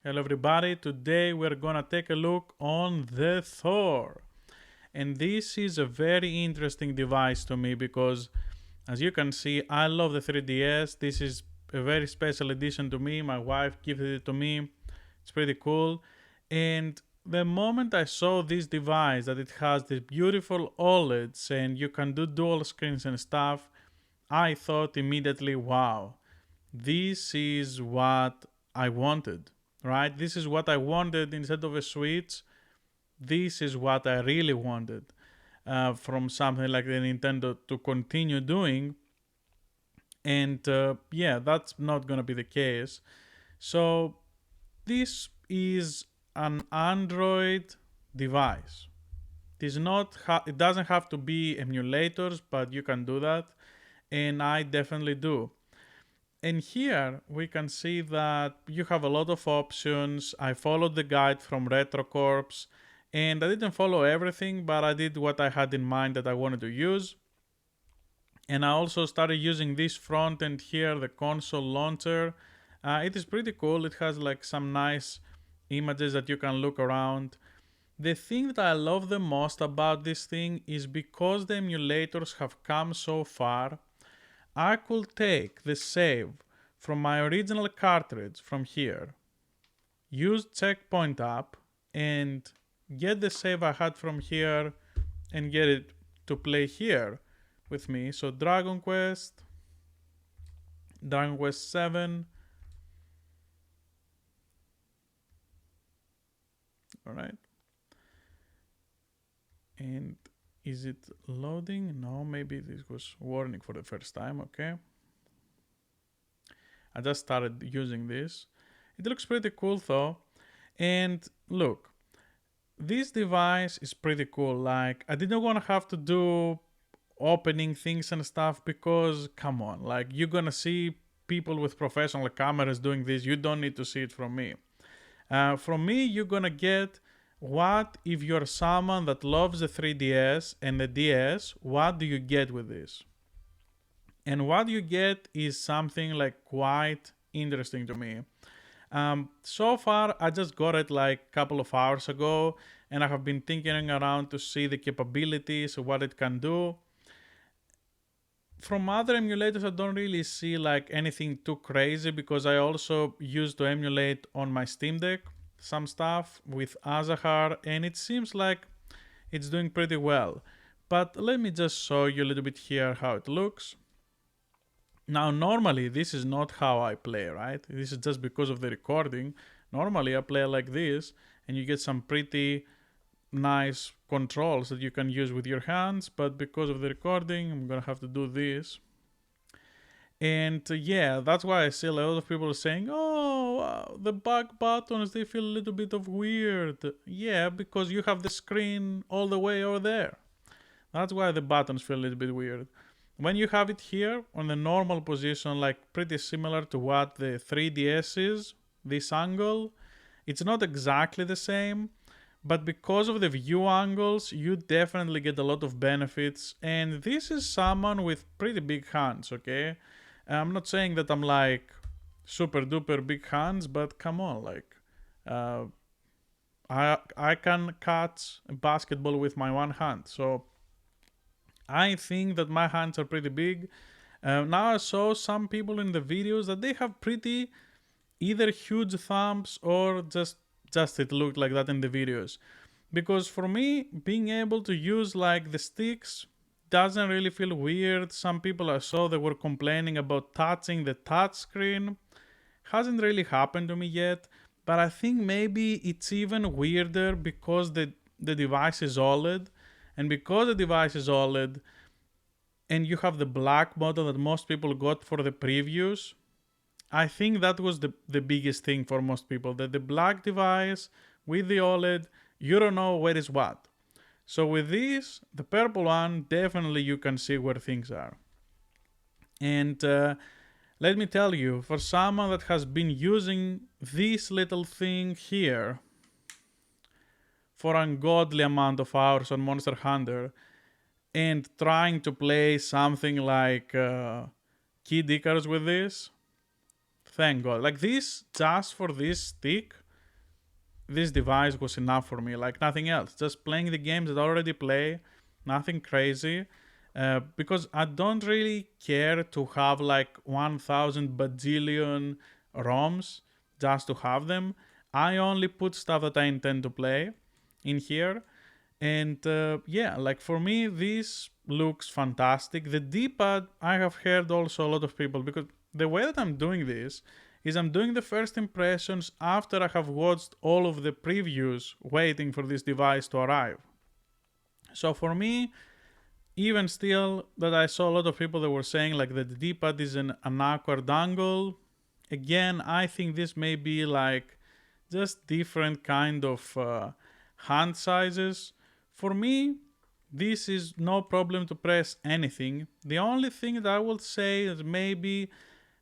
Hello everybody, today we're gonna take a look on the Thor. And this is a very interesting device to me because as you can see, I love the 3DS. This is a very special edition to me. My wife gifted it to me. It's pretty cool. And the moment I saw this device, that it has these beautiful OLEDs and you can do dual screens and stuff, I thought immediately, wow, this is what I wanted, right? This is what I wanted instead of a Switch. This is what I really wanted from something like the Nintendo to continue doing. And yeah, that's not gonna be the case. So this is an Android device. It doesn't have to be emulators, but you can do that, and I definitely do. And here we can see that you have a lot of options. I followed the guide from RetroCorps, and I didn't follow everything, but I did what I had in mind that I wanted to use. And I also started using this front end here, the console launcher. It is pretty cool. It has like some nice images that you can look around. The thing that I love the most about this thing is because the emulators have come so far, I could take the save from my original cartridge from here, use Checkpoint app, and get the save I had from here and get it to play here with me. So Dragon Quest 7. All right. And is it loading? No, maybe this was warning for the first time. Okay. I just started using this. It looks pretty cool though. And look, this device is pretty cool. Like, I didn't want to have to do opening things and stuff because, come on, like, you're gonna see people with professional cameras doing this. You don't need to see it from me. From me, you're gonna get what if you're someone that loves the 3DS and the DS, what do you get with this? And what you get is something like quite interesting to me. So far, I just got it like a couple of hours ago, and I have been thinking around to see the capabilities, what it can do. From other emulators, I don't really see like anything too crazy because I also used to emulate on my Steam Deck some stuff with Azahar, and it seems like it's doing pretty well. But let me just show you a little bit here how it looks. Now, normally, this is not how I play, right? This is just because of the recording. Normally, I play like this, and you get some pretty nice controls that you can use with your hands, but because of the recording, I'm gonna have to do this. And yeah, that's why I see a lot of people saying, oh, the back buttons, they feel a little bit of weird. Yeah, because you have the screen all the way over there. That's why the buttons feel a little bit weird. When you have it here on the normal position, like pretty similar to what the 3DS is, this angle, it's not exactly the same, but because of the view angles, you definitely get a lot of benefits. And this is someone with pretty big hands, okay? I'm not saying that I'm like super duper big hands, but come on, like, I can catch a basketball with my one hand, so I think that my hands are pretty big. Now I saw some people in the videos that they have pretty either huge thumbs or just it looked like that in the videos. Because for me, being able to use like the sticks doesn't really feel weird. Some people I saw that were complaining about touching the touch screen. Hasn't really happened to me yet, but I think maybe it's even weirder because the device is OLED. And because the device is OLED and you have the black model that most people got for the previews, I think that was the biggest thing for most people. That the black device with the OLED, you don't know where is what. So with this, the purple one, definitely you can see where things are. And let me tell you, for someone that has been using this little thing here for ungodly amount of hours on Monster Hunter and trying to play something like Kid Icarus with this, thank God. Like this, just for this stick, this device was enough for me, like nothing else. Just playing the games that I already play, nothing crazy. Because I don't really care to have like 1000 bajillion ROMs just to have them. I only put stuff that I intend to play in here. And yeah, like for me, this looks fantastic. The D-pad, I have heard also a lot of people, because the way that I'm doing this is I'm doing the first impressions after I have watched all of the previews waiting for this device to arrive. So for me, even still, that I saw a lot of people that were saying like that the D-pad is an awkward angle. Again, I think this may be like just different kind of hand sizes. For me, this is no problem to press anything. The only thing that I will say is maybe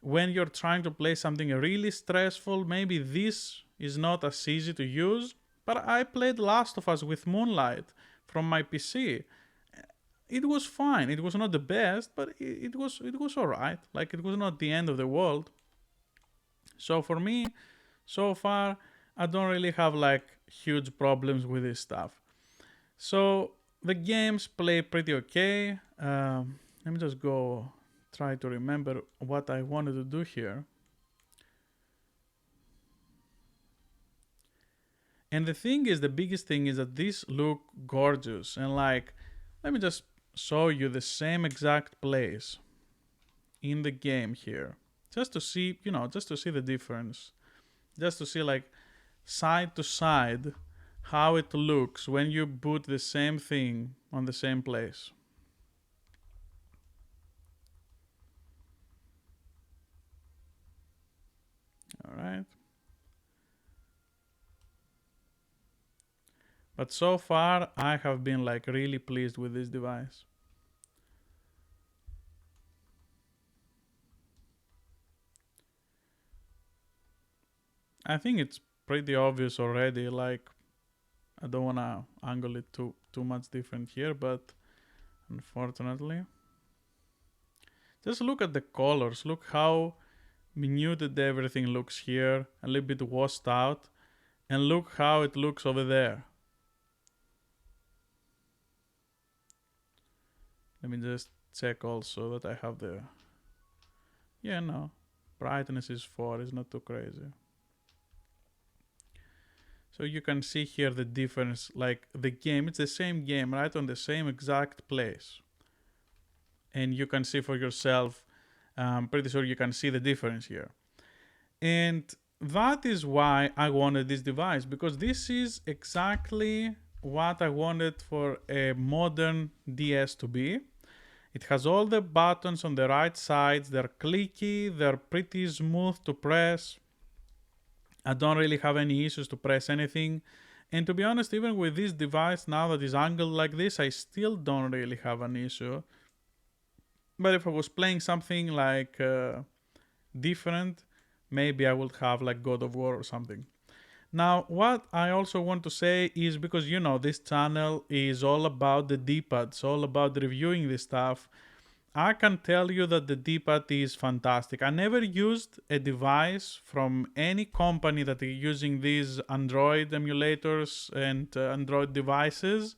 when you're trying to play something really stressful, maybe this is not as easy to use. But I played Last of Us with Moonlight from my PC. It was fine. It was not the best, but it was alright. Like, it was not the end of the world. So for me, so far, I don't really have like huge problems with this stuff. So the games play pretty okay. Let me just go try to remember what I wanted to do here. And the thing is, the biggest thing is that these look gorgeous. And like, let me just show you the same exact place in the game here. Just to see, just to see the difference. Just to see like side to side how it looks when you put the same thing on the same place. All right. But so far, I have been like really pleased with this device. I think it's pretty obvious already. Like, I don't wanna angle it too much different here, but unfortunately, just look at the colors. Look how muted everything looks here, a little bit washed out, and look how it looks over there. Let me just check also that I have the... Yeah, no. Brightness is 4, it's not too crazy. So you can see here the difference, like the game, it's the same game, right, on the same exact place. And you can see for yourself, I'm pretty sure you can see the difference here. And that is why I wanted this device, because this is exactly what I wanted for a modern DS to be. It has all the buttons on the right sides, they're clicky, they're pretty smooth to press. I don't really have any issues to press anything. And to be honest, even with this device now that is angled like this, I still don't really have an issue. But if I was playing something like different, maybe I would have like God of War or something. Now, what I also want to say is, because this channel is all about the D-pad, it's all about reviewing this stuff. I can tell you that the D-pad is fantastic. I never used a device from any company that is using these Android emulators and Android devices.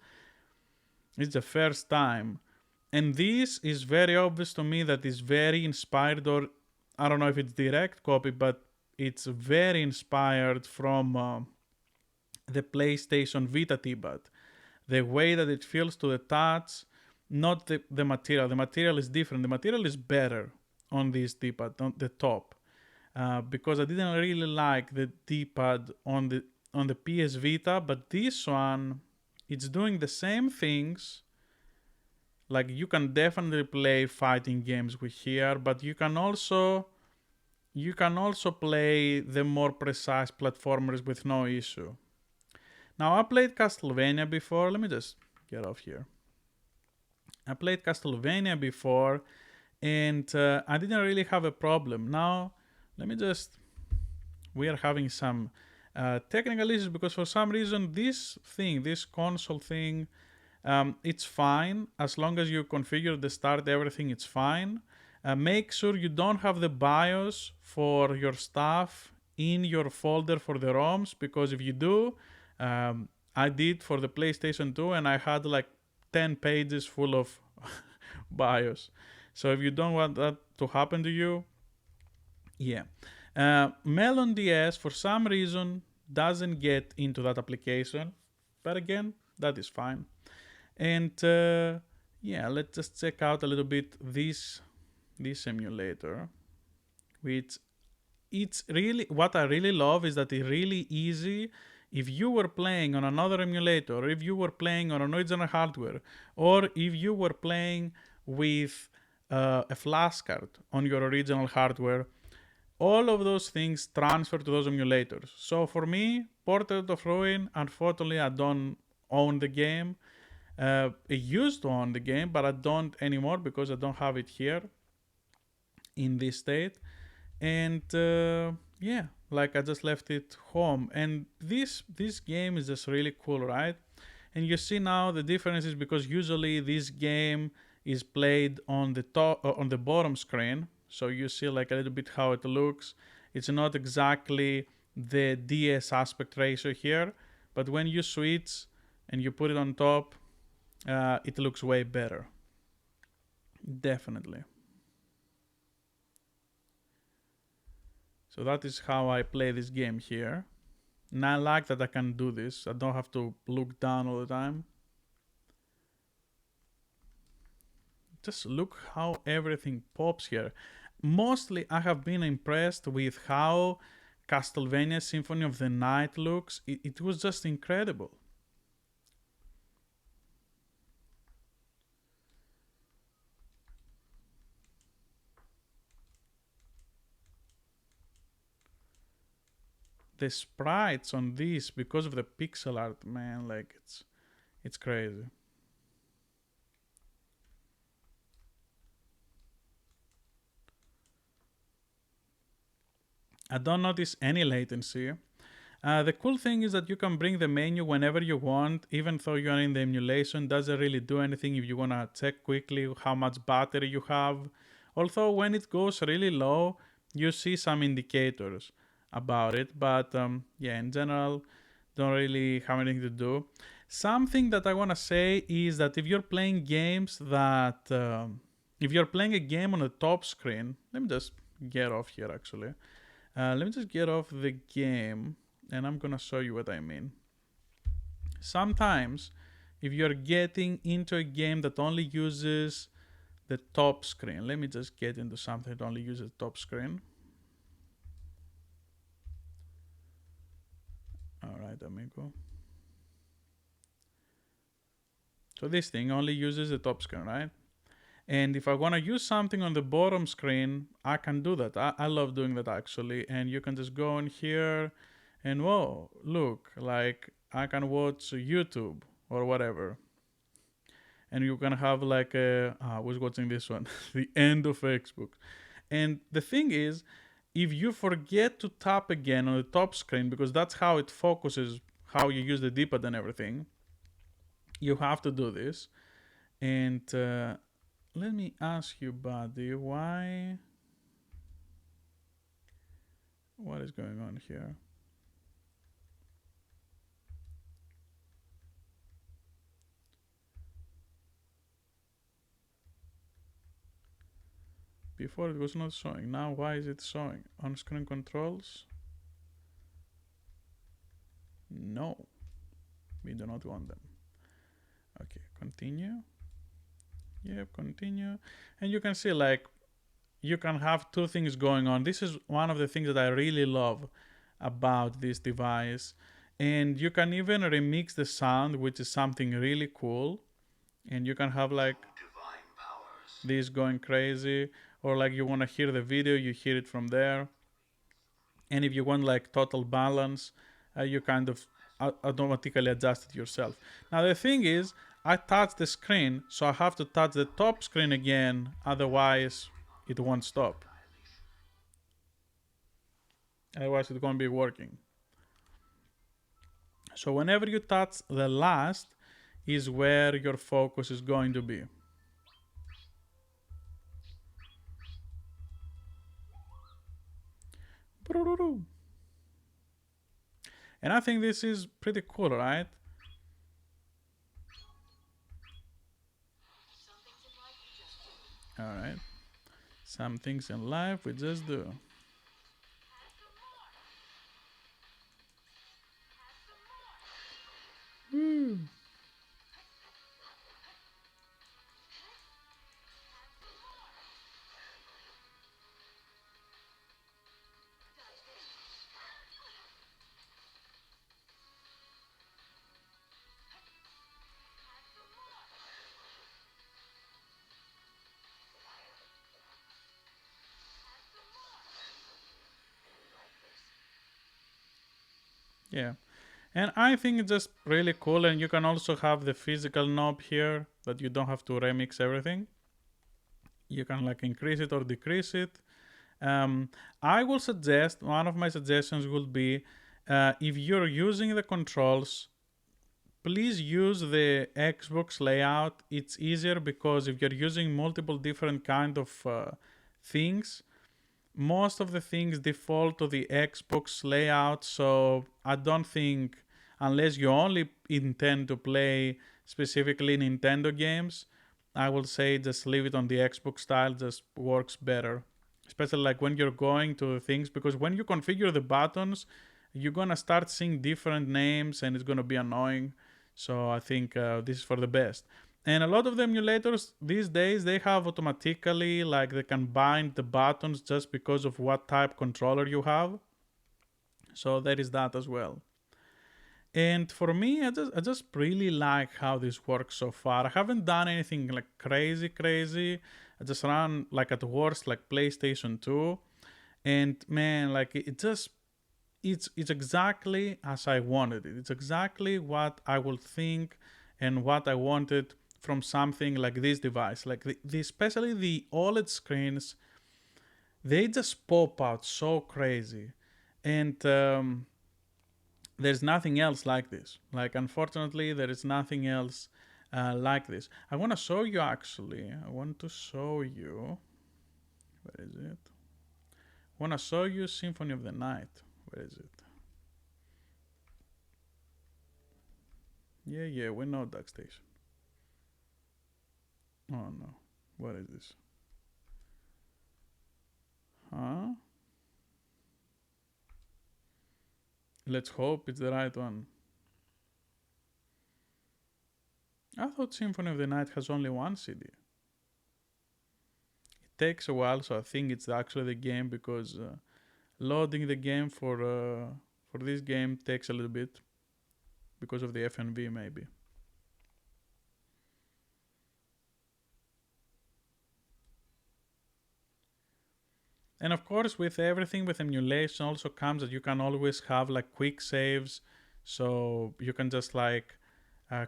It's the first time. And this is very obvious to me that is very inspired, or I don't know if it's direct copy, but it's very inspired from the PlayStation Vita D-pad. The way that it feels to the touch, not the material. The material is different. The material is better on this D-pad, on the top. Because I didn't really like the D-pad on the PS Vita, but this one, it's doing the same things. Like, you can definitely play fighting games with here, but you can also play the more precise platformers with no issue. Now, I played Castlevania before. Let me just get off here. I played Castlevania before, and I didn't really have a problem. Now, let me just... We are having some technical issues because for some reason this console thing, it's fine. As long as you configure the start everything, it's fine. Make sure you don't have the BIOS for your stuff in your folder for the ROMs, because if you do, I did for the PlayStation 2 and I had like 10 pages full of BIOS. So if you don't want that to happen to you, yeah. Melon DS for some reason doesn't get into that application, but again, that is fine. And yeah, let's just check out a little bit this emulator, which it's really, what I really love is that it's really easy. If you were playing on another emulator, or if you were playing on an original hardware, or if you were playing with a flash card on your original hardware, all of those things transfer to those emulators. So for me, Portrait of Ruin, unfortunately, I don't own the game. I used to own the game, but I don't anymore because I don't have it here in this state. And yeah, like I just left it home. And this game is just really cool, right? And you see now the difference is because usually this game is played on the top, on the bottom screen. So you see like a little bit how it looks. It's not exactly the DS aspect ratio here, but when you switch and you put it on top, it looks way better. Definitely. So that is how I play this game here. And I like that I can do this. I don't have to look down all the time. Just look how everything pops here. Mostly I have been impressed with how Castlevania Symphony of the Night looks. It was just incredible. The sprites on this, because of the pixel art, man, like it's crazy. I don't notice any latency. The cool thing is that you can bring the menu whenever you want, even though you are in the emulation. Doesn't really do anything if you want to check quickly how much battery you have. Although when it goes really low, you see some indicators about it. But yeah, in general, don't really have anything to do. Something that I want to say is that if you're playing games that... if you're playing a game on the top screen... Let me just get off here actually. Let me just get off the game and I'm gonna show you what I mean. Sometimes if you're getting into a game that only uses the top screen, let me just get into something that only uses the top screen. Alright, amigo. So this thing only uses the top screen, right? And if I want to use something on the bottom screen, I can do that. I love doing that actually. And you can just go in here and whoa, look, like I can watch YouTube or whatever. And you can have like I was watching this one, the end of Xbox. And the thing is, if you forget to tap again on the top screen, because that's how it focuses how you use the D-pad and everything, you have to do this. And let me ask you, buddy, what is going on here? Before it was not showing. Now why is it showing? On-screen controls? No. We do not want them. Okay, continue. Yep, continue. And you can see like you can have two things going on. This is one of the things that I really love about this device. And you can even remix the sound, which is something really cool. And you can have like this going crazy, or like you want to hear the video, you hear it from there. And if you want like total balance, you kind of automatically adjust it yourself. Now the thing is, I touched the screen, so I have to touch the top screen again, otherwise it won't stop. Otherwise it won't be working. So whenever you touch the last is where your focus is going to be. And I think this is pretty cool, right? Alright. Some things in life we just do. Woo. Yeah. And I think it's just really cool, and you can also have the physical knob here that you don't have to remix everything. You can like increase it or decrease it. I will suggest, one of my suggestions would be, if you're using the controls, please use the Xbox layout. It's easier because if you're using multiple different kind of things, most of the things default to the Xbox layout. So I don't think, unless you only intend to play specifically Nintendo games, I will say just leave it on the Xbox style, just works better. Especially like when you're going to things, because when you configure the buttons, you're gonna start seeing different names and it's gonna be annoying. So I think this is for the best. And a lot of the emulators these days, they have automatically, like they can bind the buttons just because of what type controller you have. So there is that as well. And for me, I just really like how this works so far. I haven't done anything like crazy. I just ran like at worst like PlayStation 2. And man, like it just it's exactly as I wanted it. It's exactly what I would think and what I wanted from something like this device. Like especially the OLED screens, they just pop out so crazy, and there's nothing else like this. Like unfortunately, there is nothing else like this. I want to show you actually. I want to show you. Where is it? I want to show you Symphony of the Night. Where is it? Yeah, we know Dark Station. Oh no. What is this? Huh? Let's hope it's the right one. I thought Symphony of the Night has only one CD. It takes a while, so I think it's actually the game, because loading the game for this game takes a little bit because of the FNV maybe. And of course, with everything with emulation also comes that you can always have like quick saves, so you can just like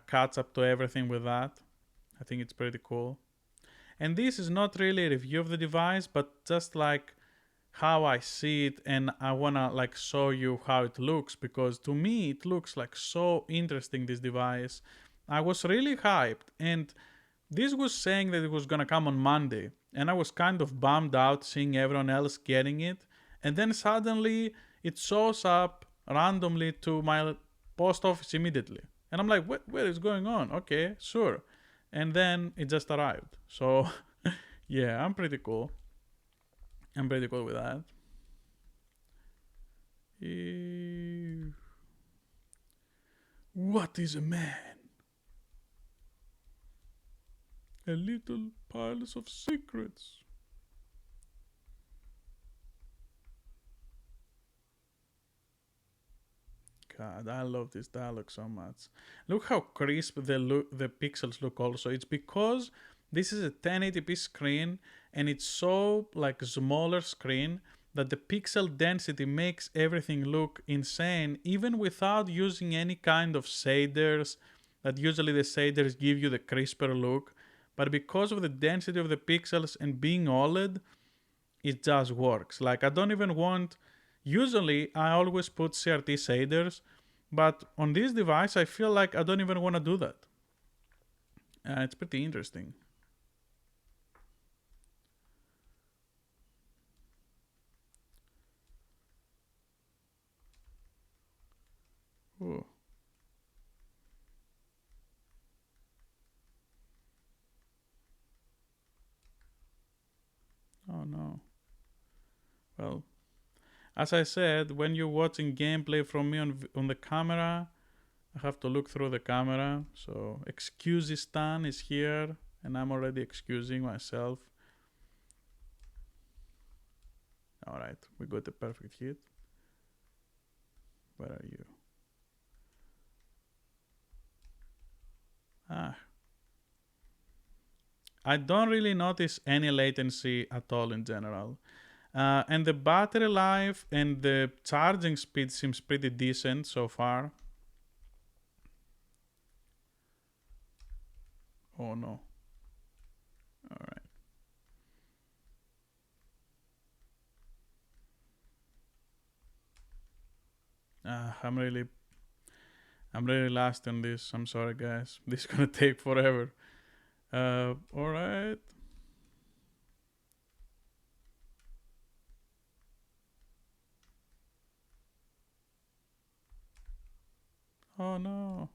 catch up to everything with that. I think it's pretty cool. And this is not really a review of the device, but just like how I see it, and I wanna like show you how it looks, because to me it looks like so interesting, this device. I was really hyped, and this was saying that it was gonna come on Monday, and I was kind of bummed out seeing everyone else getting it, and then suddenly it shows up randomly to my post office immediately. And I'm like, what is going on? Okay, sure. And then it just arrived. So yeah, I'm pretty cool. I'm pretty cool with that. What is a man? A little piles of secrets. God, I love this dialogue so much. Look how crisp the pixels look also. It's because this is a 1080p screen, and it's so like smaller screen that the pixel density makes everything look insane, even without using any kind of shaders, that usually the shaders give you the crisper look. But because of the density of the pixels and being OLED, it just works. Like I don't even want, usually I always put CRT shaders, but on this device I feel like I don't even want to do that. It's pretty interesting. Ooh. Oh no. Well, as I said, when you're watching gameplay from me on the camera, I have to look through the camera. So Excusistan is here, and I'm already excusing myself. Alright, we got the perfect hit. Where are you? Ah. I don't really notice any latency at all in general. And the battery life and the charging speed seems pretty decent so far. Oh no. Alright. I'm really lost on this. I'm sorry guys. This is gonna take forever. Alright. Oh no.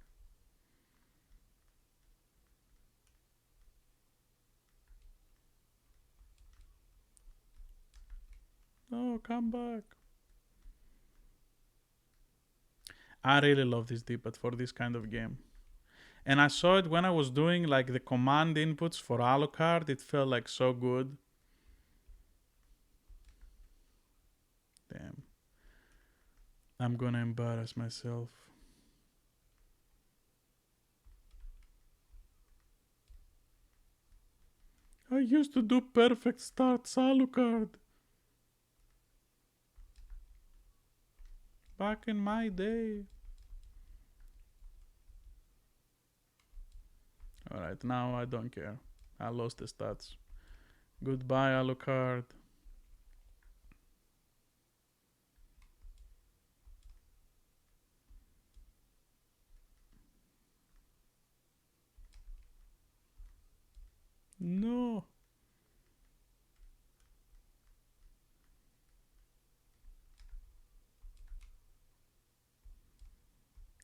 No, come back. I really love this D-pad for this kind of game. And I saw it when I was doing like the command inputs for Alucard. It felt like so good. Damn. I'm gonna embarrass myself. I used to do perfect starts Alucard. Back in my day. Alright, now I don't care. I lost the stats. Goodbye, Alucard. No.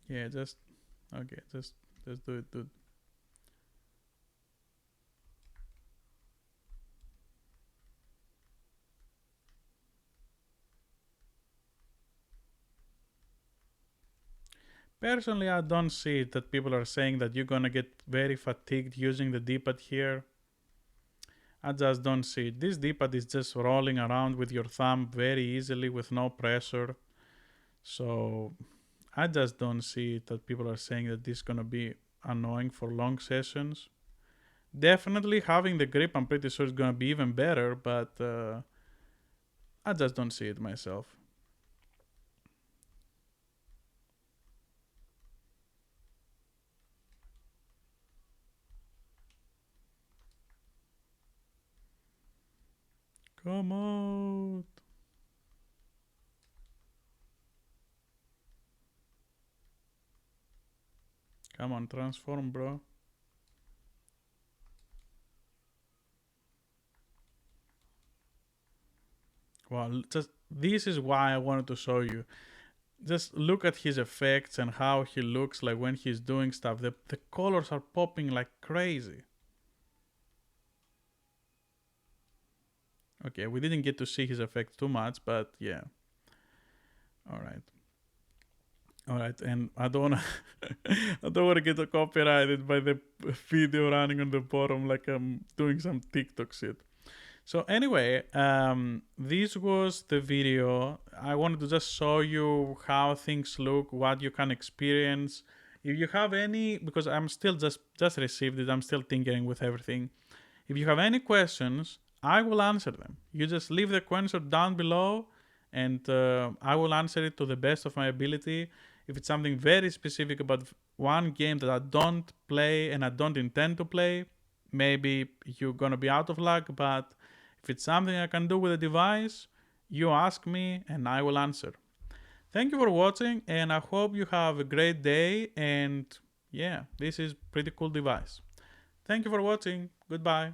Yeah, just okay, just do it, dude. Personally, I don't see it that people are saying that you're gonna get very fatigued using the D-pad here. I just don't see it. This D-pad is just rolling around with your thumb very easily with no pressure. So I just don't see it that people are saying that this is gonna be annoying for long sessions. Definitely having the grip, I'm pretty sure it's gonna be even better, but I just don't see it myself. Come out. Come on, transform, bro. Well, just this is why I wanted to show you. Just look at his effects and how he looks like when he's doing stuff. The colors are popping like crazy. Okay, we didn't get to see his effects too much, but yeah. Alright. Alright, and I don't wanna I don't wanna get copyrighted by the video running on the bottom like I'm doing some TikTok shit. So anyway, this was the video. I wanted to just show you how things look, what you can experience. If you have any, because I'm still just received it, I'm still tinkering with everything. If you have any questions, I will answer them. You just leave the question down below, and I will answer it to the best of my ability. If it's something very specific about one game that I don't play and I don't intend to play, maybe you're gonna be out of luck, but if it's something I can do with a device, you ask me and I will answer. Thank you for watching, and I hope you have a great day, and yeah, this is pretty cool device. Thank you for watching. Goodbye.